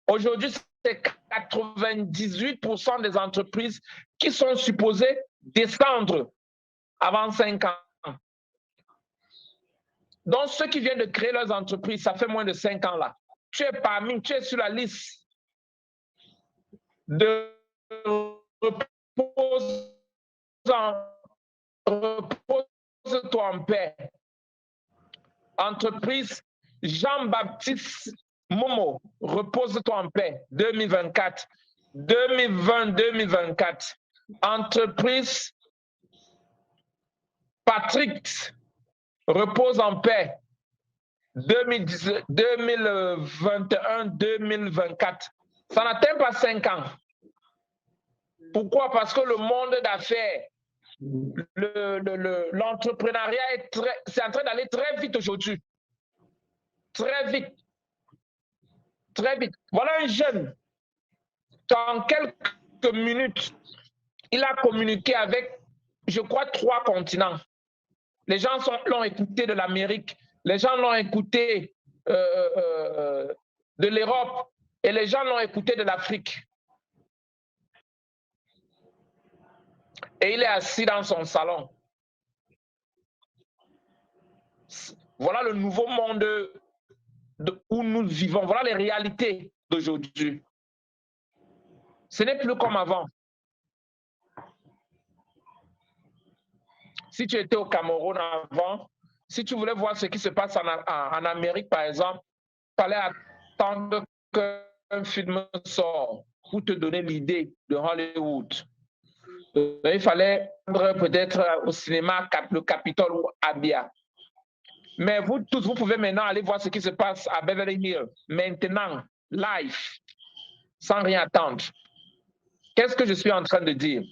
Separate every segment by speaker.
Speaker 1: Aujourd'hui, c'est 98% des entreprises qui sont supposées descendre avant 5 ans. Donc, ceux qui viennent de créer leurs entreprises, ça fait moins de 5 ans là. Tu es sur la liste de repose-toi en paix. Entreprise Jean-Baptiste Momo, repose-toi en paix, 2024, 2020-2024. Entreprise Patrick, repose en paix, 2021-2024. Ça n'atteint pas 5 ans. Pourquoi? Parce que le monde d'affaires, l'entrepreneuriat c'est en train d'aller très vite aujourd'hui. Très vite. Très vite. Voilà un jeune qu'en quelques minutes, il a communiqué avec, je crois, 3 continents. Les gens l'ont écouté de l'Amérique, les gens l'ont écouté de l'Europe et les gens l'ont écouté de l'Afrique. Et il est assis dans son salon. Voilà le nouveau monde où nous vivons. Voilà les réalités d'aujourd'hui. Ce n'est plus comme avant. Si tu étais au Cameroun avant, si tu voulais voir ce qui se passe en Amérique, par exemple, il fallait attendre qu'un film sorte pour te donner l'idée de Hollywood. Il fallait peut-être au cinéma le Capitole ou Abia. Mais vous tous, vous pouvez maintenant aller voir ce qui se passe à Beverly Hills, maintenant, live, sans rien attendre. Qu'est-ce que je suis en train de dire?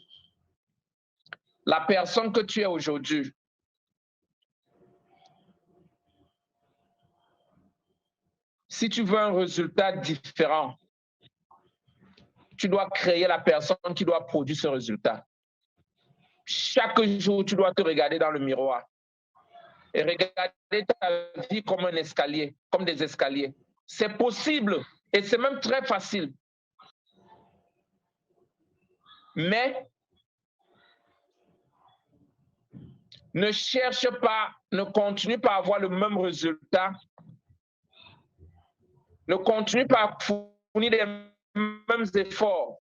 Speaker 1: La personne que tu es aujourd'hui, si tu veux un résultat différent, tu dois créer la personne qui doit produire ce résultat. Chaque jour, tu dois te regarder dans le miroir et regarder ta vie comme un escalier, comme des escaliers. C'est possible et c'est même très facile. Mais ne cherche pas, ne continue pas à avoir le même résultat. Ne continue pas à fournir les mêmes efforts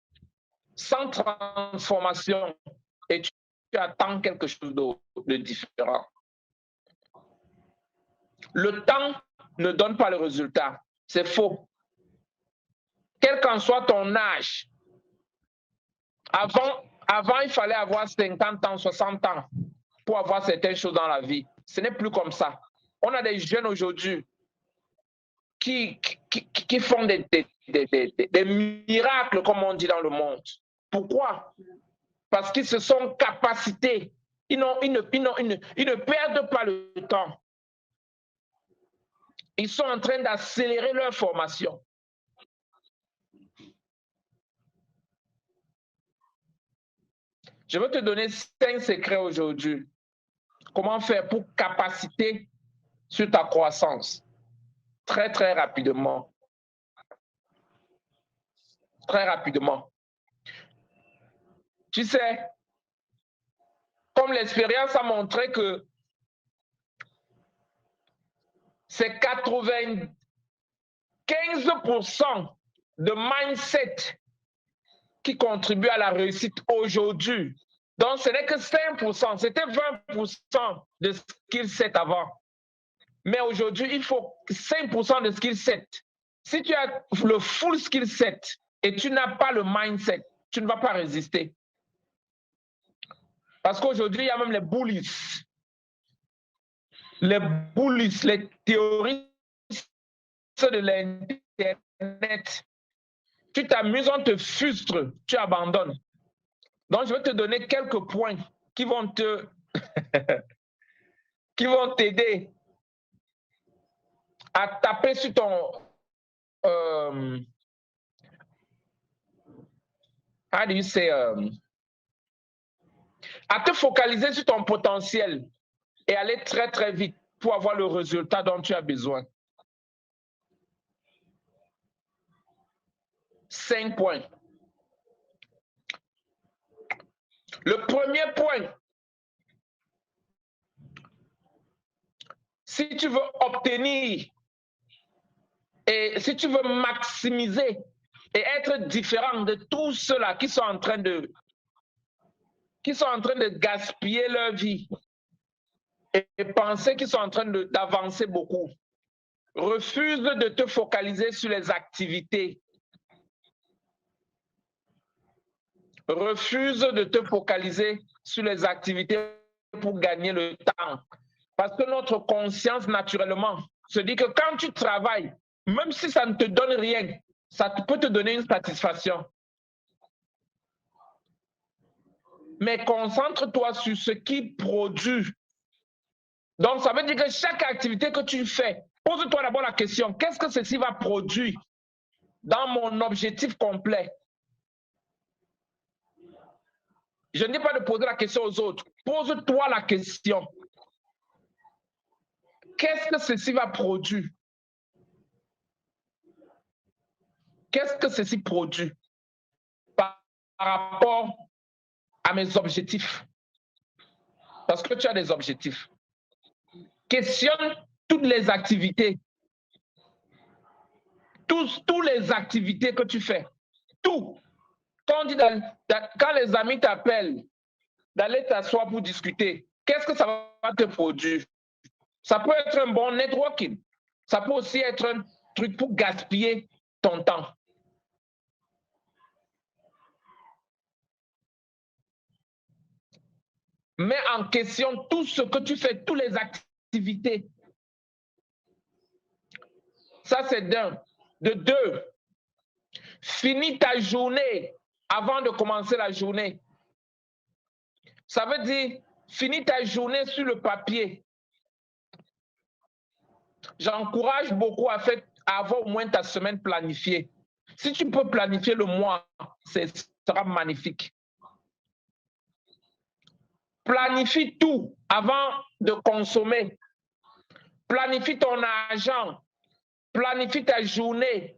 Speaker 1: sans transformation et tu attends quelque chose de différent. Le temps ne donne pas le résultat. C'est faux. Quel qu'en soit ton âge, avant, il fallait avoir 50 ans, 60 ans pour avoir certaines choses dans la vie. Ce n'est plus comme ça. On a des jeunes aujourd'hui qui font des miracles, comme on dit dans le monde. Pourquoi? Parce qu'ils se sont capacités. Ils ne perdent pas le temps. Ils sont en train d'accélérer leur formation. Je vais te donner 5 secrets aujourd'hui. Comment faire pour capaciter sur ta croissance? Très, très rapidement. Très rapidement. Tu sais, comme l'expérience a montré que c'est 95% de mindset qui contribue à la réussite aujourd'hui. Donc, ce n'est que 5%, c'était 20% de skill set avant. Mais aujourd'hui, il faut 5% de skill set. Si tu as le full skill set et tu n'as pas le mindset, tu ne vas pas résister. Parce qu'aujourd'hui, il y a même les bullies. Les bullies, les théories de l'Internet. Tu t'amuses, on te frustre, tu abandonnes. Donc, je vais te donner quelques points qui vont qui vont t'aider à taper sur ton how do you say à te focaliser sur ton potentiel et aller très très vite pour avoir le résultat dont tu as besoin. 5 points. Le premier point, si tu veux obtenir et si tu veux maximiser et être différent de tous ceux-là qui sont en train de gaspiller leur vie et penser qu'ils sont en train d'avancer beaucoup, refuse de te focaliser sur les activités. Refuse de te focaliser sur les activités pour gagner le temps. Parce que notre conscience, naturellement, se dit que quand tu travailles, même si ça ne te donne rien, ça peut te donner une satisfaction. Mais concentre-toi sur ce qui produit. Donc, ça veut dire que chaque activité que tu fais, pose-toi d'abord la question, qu'est-ce que ceci va produire dans mon objectif complet? Je ne dis pas de poser la question aux autres. Pose-toi la question. Qu'est-ce que ceci va produire? Qu'est-ce que ceci produit par rapport à mes objectifs? Parce que tu as des objectifs. Questionne toutes les activités. Toutes les activités que tu fais. Tout. Quand les amis t'appellent d'aller t'asseoir pour discuter, qu'est-ce que ça va te produire? Ça peut être un bon networking. Ça peut aussi être un truc pour gaspiller ton temps. Mets en question tout ce que tu fais, toutes les activités. Ça, c'est d'un. De deux, finis ta journée avant de commencer la journée. Ça veut dire, finis ta journée sur le papier. J'encourage beaucoup à avoir au moins ta semaine planifiée. Si tu peux planifier le mois, ce sera magnifique. Planifie tout avant de consommer. Planifie ton argent. Planifie ta journée.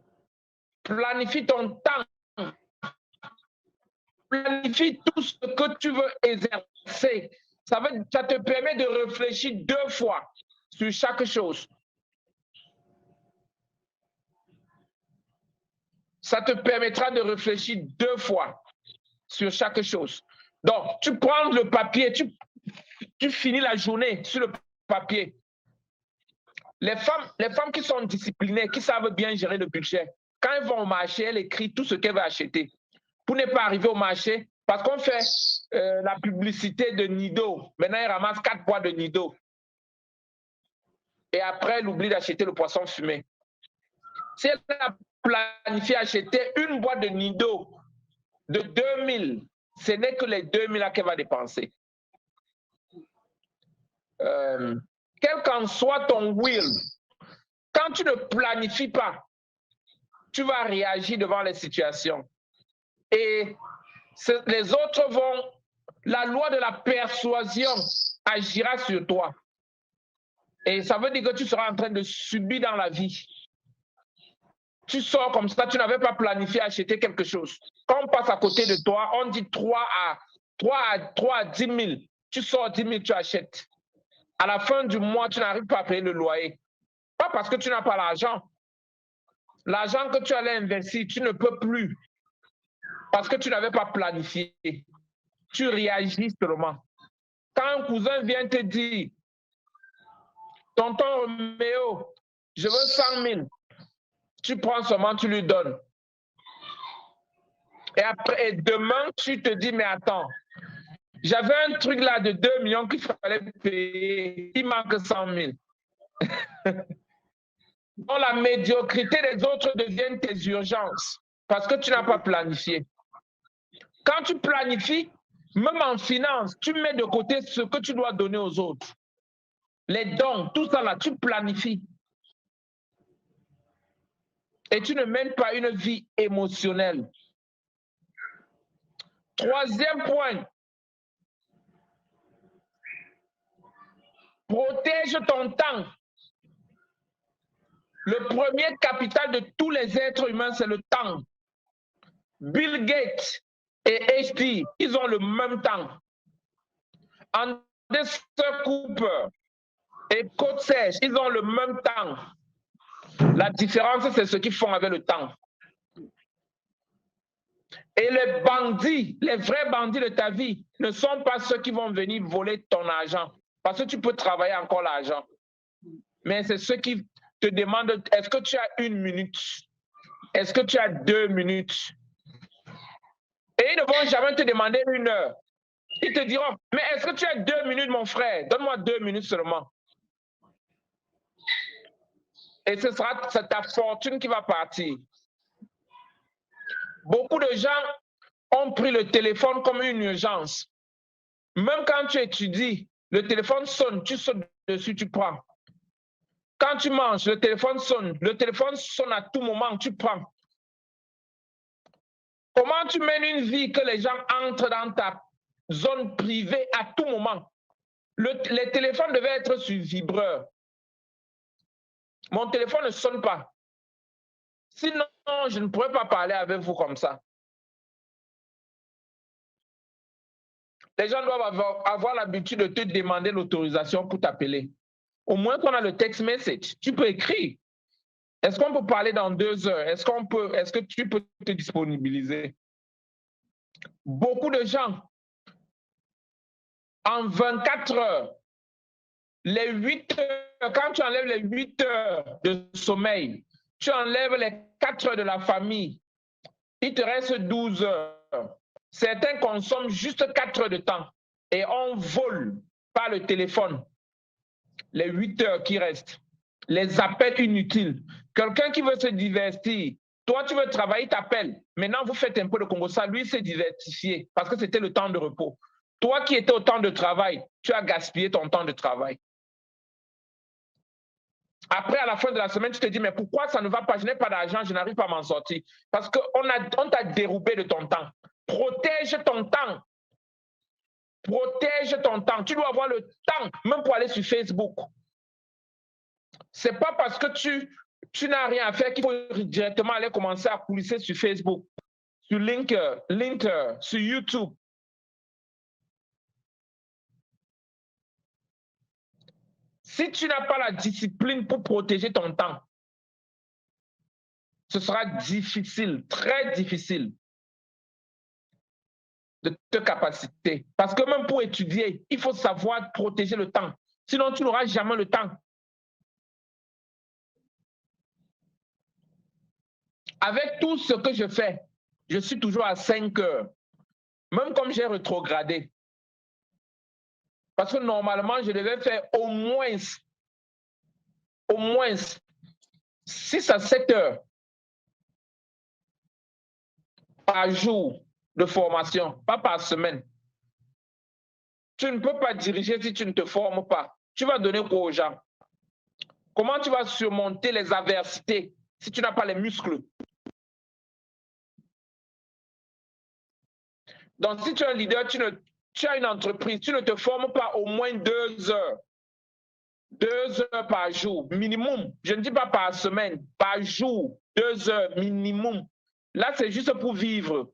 Speaker 1: Planifie ton temps. Planifie tout ce que tu veux exercer. Ça te permet de réfléchir 2 fois sur chaque chose. Ça te permettra de réfléchir 2 fois sur chaque chose. Donc, tu prends le papier, tu finis la journée sur le papier. Les femmes qui sont disciplinées, qui savent bien gérer le budget, quand elles vont au marché, elles écrivent tout ce qu'elles veulent acheter. Pour ne pas arriver au marché, parce qu'on fait la publicité de Nido. Maintenant, elles ramassent 4 boîtes de Nido. Et après, elle oublie d'acheter le poisson fumé. Si elle a planifié acheter une boîte de Nido de 2000, ce n'est que les 2000 là qu'elle va dépenser. Quel qu'en soit ton will, quand tu ne planifies pas, tu vas réagir devant les situations. Et les autres vont, la loi de la persuasion agira sur toi. Et ça veut dire que tu seras en train de subir dans la vie. Tu sors comme ça, tu n'avais pas planifié acheter quelque chose. Quand on passe à côté de toi, on dit 3 à 10 000. Tu sors 10 000, tu achètes. À la fin du mois, tu n'arrives pas à payer le loyer. Pas parce que tu n'as pas l'argent. L'argent que tu allais investir, tu ne peux plus. Parce que tu n'avais pas planifié. Tu réagis seulement. Quand un cousin vient te dire, tonton Roméo, je veux 100 000. Tu prends seulement, tu lui donnes. Et demain, tu te dis, mais attends, j'avais un truc là de 2 millions qu'il fallait payer. Il manque 100 000. Donc, la médiocrité des autres devient tes urgences parce que tu n'as pas planifié. Quand tu planifies, même en finance, tu mets de côté ce que tu dois donner aux autres. Les dons, tout ça là, tu planifies. Et tu ne mènes pas une vie émotionnelle. Troisième point. Protège ton temps. Le premier capital de tous les êtres humains, c'est le temps. Bill Gates et HP, ils ont le même temps. Anderson Cooper et Code Sèche, ils ont le même temps. La différence, c'est ce qu'ils font avec le temps. Et les bandits, les vrais bandits de ta vie, ne sont pas ceux qui vont venir voler ton argent. Parce que tu peux travailler encore l'argent. Mais c'est ceux qui te demandent, est-ce que tu as 1 minute? Est-ce que tu as 2 minutes? Et ils ne vont jamais te demander 1 heure. Ils te diront, mais est-ce que tu as 2 minutes, mon frère? Donne-moi 2 minutes seulement. Et ce sera ta fortune qui va partir. Beaucoup de gens ont pris le téléphone comme une urgence. Même quand tu étudies, le téléphone sonne, tu sautes dessus, tu prends. Quand tu manges, le téléphone sonne à tout moment, tu prends. Comment tu mènes une vie que les gens entrent dans ta zone privée à tout moment? Les téléphones devaient être sur vibreur. Mon téléphone ne sonne pas. Sinon, je ne pourrais pas parler avec vous comme ça. Les gens doivent avoir l'habitude de te demander l'autorisation pour t'appeler. Au moins qu'on a le text message, tu peux écrire. Est-ce qu'on peut parler dans 2 heures? Est-ce que tu peux te disponibiliser? Beaucoup de gens, en 24 heures, les 8 heures, quand tu enlèves les 8 heures de sommeil, tu enlèves les 4 heures de la famille, il te reste 12 heures. Certains consomment juste 4 heures de temps et on vole par le téléphone les 8 heures qui restent. Les appels inutiles. Quelqu'un qui veut se divertir, toi tu veux travailler, t'appelles. Maintenant vous faites un peu de Congo, ça lui s'est diversifié parce que c'était le temps de repos. Toi qui étais au temps de travail, tu as gaspillé ton temps de travail. Après, à la fin de la semaine, tu te dis, mais pourquoi ça ne va pas? Je n'ai pas d'argent, je n'arrive pas à m'en sortir. Parce qu'on t'a dérobé de ton temps. Protège ton temps. Protège ton temps. Tu dois avoir le temps, même pour aller sur Facebook. C'est pas parce que tu n'as rien à faire qu'il faut directement aller commencer à coulisser sur Facebook, sur LinkedIn, sur YouTube. Si tu n'as pas la discipline pour protéger ton temps, ce sera difficile, très difficile de te capaciter. Parce que même pour étudier, il faut savoir protéger le temps. Sinon, tu n'auras jamais le temps. Avec tout ce que je fais, je suis toujours à 5 heures. Même comme j'ai rétrogradé. Parce que normalement, je devais faire au moins 6 à 7 heures par jour de formation, pas par semaine. Tu ne peux pas diriger si tu ne te formes pas. Tu vas donner quoi aux gens? Comment tu vas surmonter les adversités si tu n'as pas les muscles? Donc, si tu es un leader, tu as une entreprise, tu ne te formes pas au moins 2 heures. 2 heures par jour, minimum. Je ne dis pas par semaine, par jour, 2 heures minimum. Là, c'est juste pour vivre.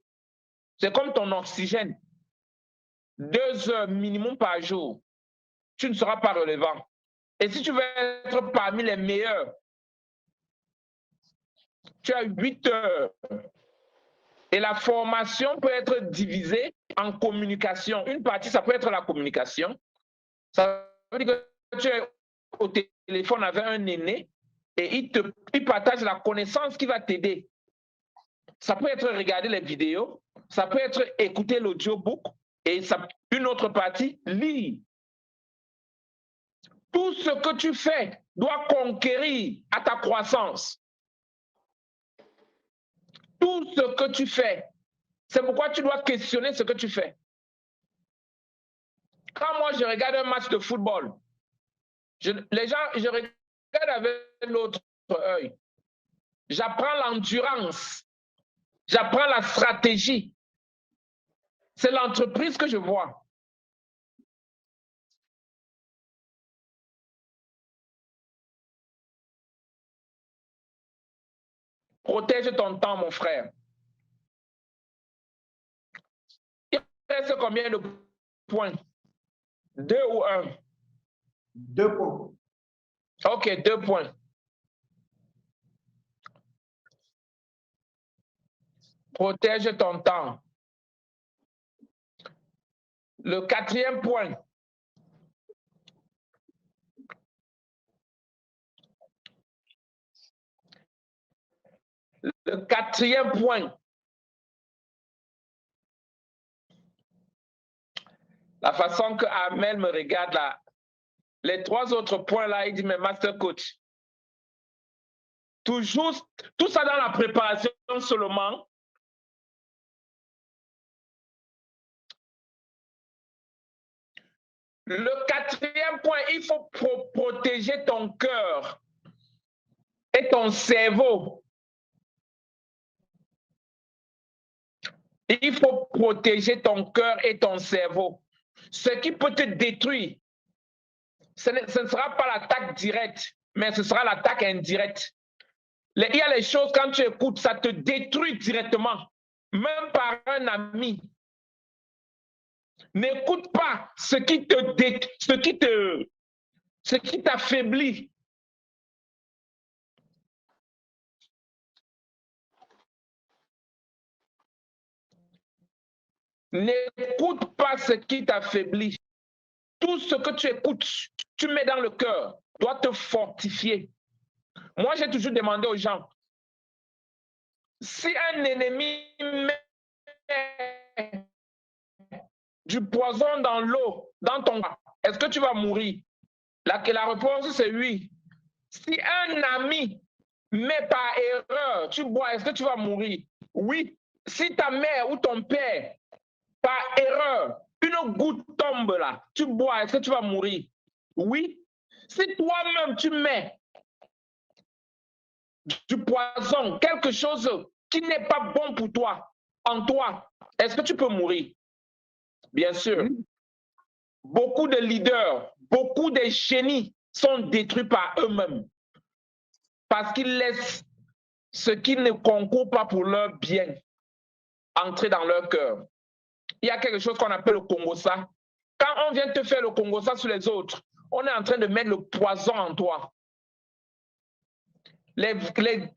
Speaker 1: C'est comme ton oxygène. 2 heures minimum par jour. Tu ne seras pas relevant. Et si tu veux être parmi les meilleurs, tu as 8 heures. Et la formation peut être divisée en communication. Une partie, ça peut être la communication. Ça veut dire que tu es au téléphone avec un aîné et il partage la connaissance qui va t'aider. Ça peut être regarder les vidéos, ça peut être écouter l'audiobook et une autre partie, lire. Tout ce que tu fais doit conquérir à ta croissance. Tout ce que tu fais, c'est pourquoi tu dois questionner ce que tu fais. Quand moi je regarde un match de football, je regarde avec l'autre œil. J'apprends l'endurance, j'apprends la stratégie. C'est l'entreprise que je vois. Protège ton temps, mon frère. reste combien de points? 2 ou 1?
Speaker 2: 2 points.
Speaker 1: Ok, 2 points. Protège ton temps. Le 4e point. Le 4e point. La façon que Amel me regarde là. Les 3 autres points là, il dit, mais Master Coach, toujours, tout ça dans la préparation seulement. Le 4e point, il faut protéger ton cœur et ton cerveau. Il faut protéger ton cœur et ton cerveau. Ce qui peut te détruire, ce ne sera pas l'attaque directe, mais ce sera l'attaque indirecte. Il y a les choses, quand tu écoutes, ça te détruit directement, même par un ami. N'écoute pas ce qui t'affaiblit. N'écoute pas ce qui t'affaiblit. Tout ce que tu écoutes, tu mets dans le cœur, doit te fortifier. Moi, j'ai toujours demandé aux gens, si un ennemi met du poison dans l'eau, dans ton corps, est-ce que tu vas mourir? La réponse, c'est oui. Si un ami met par erreur, tu bois, est-ce que tu vas mourir? Oui. Si ta mère ou ton père, par erreur, une goutte tombe là, tu bois, est-ce que tu vas mourir? Oui. Si toi-même tu mets du poison, quelque chose qui n'est pas bon pour toi, en toi, est-ce que tu peux mourir? Bien sûr. Beaucoup de leaders, beaucoup de génies sont détruits par eux-mêmes parce qu'ils laissent ce qui ne concourt pas pour leur bien entrer dans leur cœur. Il y a quelque chose qu'on appelle le Congosa. Quand on vient te faire le Congosa sur les autres, on est en train de mettre le poison en toi. L'ennemi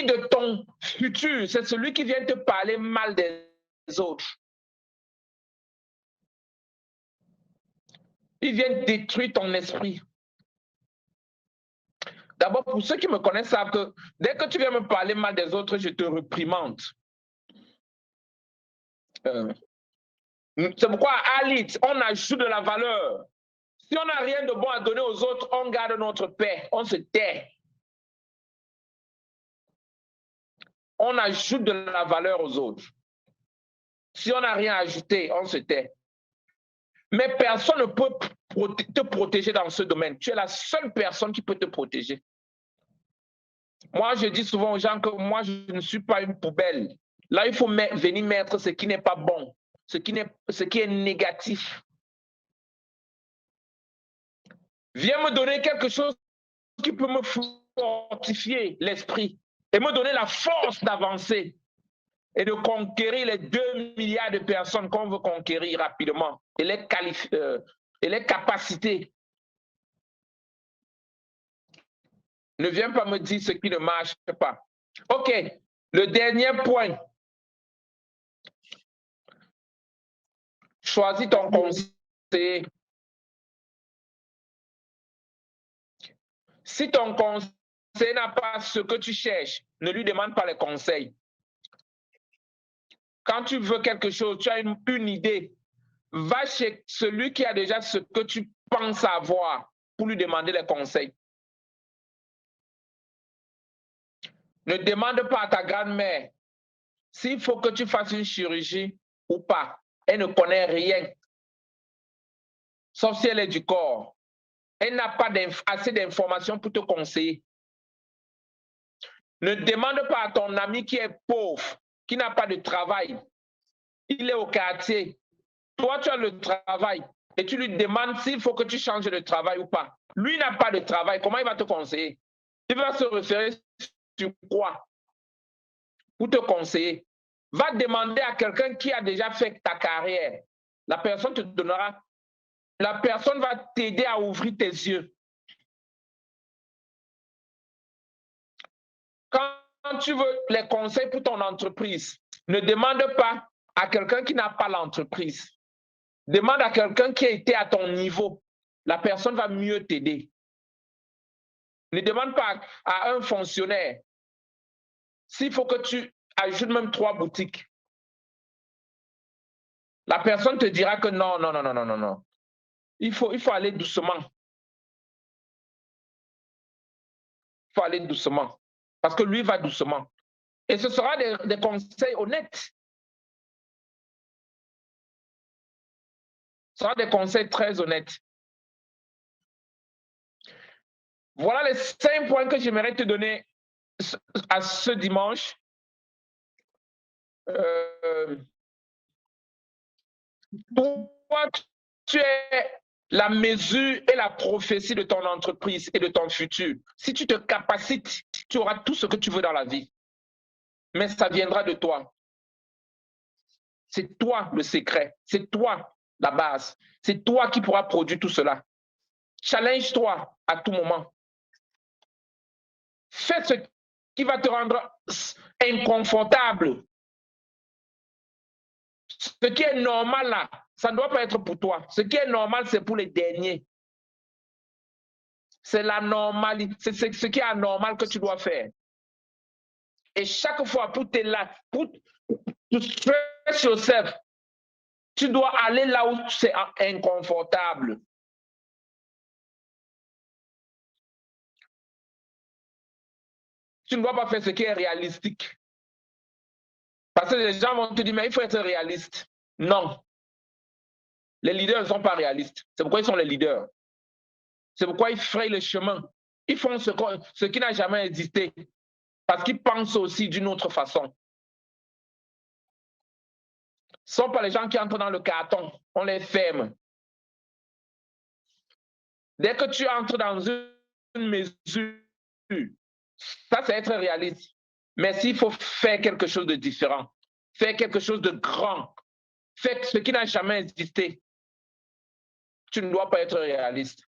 Speaker 1: de ton futur, c'est celui qui vient te parler mal des autres. Il vient détruire ton esprit. D'abord, pour ceux qui me connaissent savent que dès que tu viens me parler mal des autres, je te réprimande. C'est pourquoi à l'IT, on ajoute de la valeur. Si on n'a rien de bon à donner aux autres, on garde notre paix, on se tait. On ajoute de la valeur aux autres. Si on n'a rien à ajouter, on se tait. Mais personne ne peut te protéger dans ce domaine. Tu es la seule personne qui peut te protéger. Moi, je dis souvent aux gens que moi, je ne suis pas une poubelle. Là, il faut venir mettre ce qui n'est pas bon, ce qui est négatif. Viens me donner quelque chose qui peut me fortifier l'esprit et me donner la force d'avancer et de conquérir les 2 milliards de personnes qu'on veut conquérir rapidement et les capacités. Ne viens pas me dire ce qui ne marche pas. OK, le dernier point. Choisis ton conseiller. Si ton conseiller n'a pas ce que tu cherches, ne lui demande pas les conseils. Quand tu veux quelque chose, tu as une idée, va chez celui qui a déjà ce que tu penses avoir pour lui demander les conseils. Ne demande pas à ta grand-mère s'il faut que tu fasses une chirurgie ou pas. Elle ne connaît rien, sauf si elle est du corps. Elle n'a pas assez d'informations pour te conseiller. Ne demande pas à ton ami qui est pauvre, qui n'a pas de travail. Il est au quartier. Toi, tu as le travail et tu lui demandes s'il faut que tu changes de travail ou pas. Lui n'a pas de travail. Comment il va te conseiller? Il va se référer sur quoi pour te conseiller? Va demander à quelqu'un qui a déjà fait ta carrière. La personne te donnera, la personne va t'aider à ouvrir tes yeux. Quand tu veux les conseils pour ton entreprise, ne demande pas à quelqu'un qui n'a pas l'entreprise. Demande à quelqu'un qui a été à ton niveau. La personne va mieux t'aider. Ne demande pas à un fonctionnaire s'il faut que tu ajoutes même 3 boutiques. La personne te dira que non, non, non, non, non, non, non. Il faut aller doucement. Il faut aller doucement. Parce que lui va doucement. Et ce sera des conseils honnêtes. Ce sera des conseils très honnêtes. Voilà les 5 points que j'aimerais te donner à ce dimanche. Toi, tu es la mesure et la prophétie de ton entreprise et de ton futur. Si tu te capacites, tu auras tout ce que tu veux dans la vie. Mais ça viendra de toi. C'est toi le secret. C'est toi la base. C'est toi qui pourras produire tout cela. Challenge-toi à tout moment. Fais ce qui va te rendre inconfortable. Ce qui est normal là, ça ne doit pas être pour toi. Ce qui est normal, c'est pour les derniers. C'est la normalité, c'est ce qui est anormal que tu dois faire. Et chaque fois, pour to stretch yourself, tu dois aller là où c'est inconfortable. Tu ne dois pas faire ce qui est réalistique. Parce que les gens vont te dire, mais il faut être réaliste. Non. Les leaders ne sont pas réalistes. C'est pourquoi ils sont les leaders. C'est pourquoi ils frayent le chemin. Ils font ce qui n'a jamais existé. Parce qu'ils pensent aussi d'une autre façon. Ce ne sont pas les gens qui entrent dans le carton. On les ferme. Dès que tu entres dans une mesure, ça c'est être réaliste. Mais s'il faut faire quelque chose de différent, faire quelque chose de grand, faire ce qui n'a jamais existé, tu ne dois pas être réaliste.